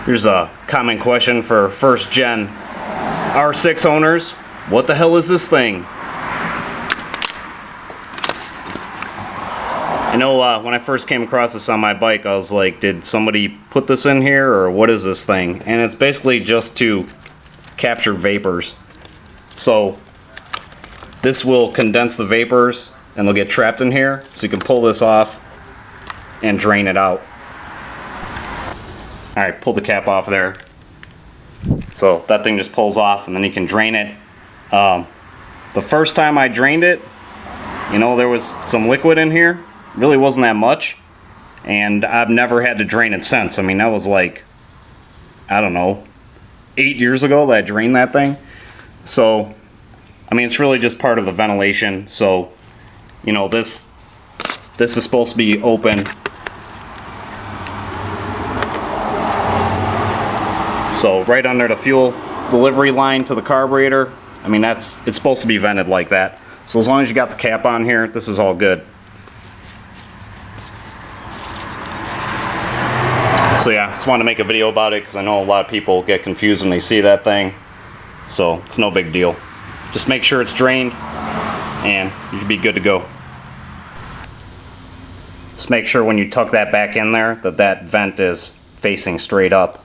Here's a common question for first gen R6 owners. What the hell is this thing? I know when I first came across this on my bike, I was like, did somebody put this in here or what is this thing? And it's basically just to capture vapors. So this will condense the vapors and they'll get trapped in here. So you can pull this off and drain it out. Alright, pull the cap off there. So that thing just pulls off and then you can drain it. The first time I drained it, you know, there was some liquid in here. Really wasn't that much. And I've never had to drain it since. I mean, that was like, I don't know, 8 years ago that I drained that thing. So, I mean, it's really just part of the ventilation. So, you know, this is supposed to be open. So right under the fuel delivery line to the carburetor, I mean, it's supposed to be vented like that. So as long as you got the cap on here, this is all good. So yeah, just wanted to make a video about it because I know a lot of people get confused when they see that thing. So it's no big deal. Just make sure it's drained and you should be good to go. Just make sure when you tuck that back in there that that vent is facing straight up.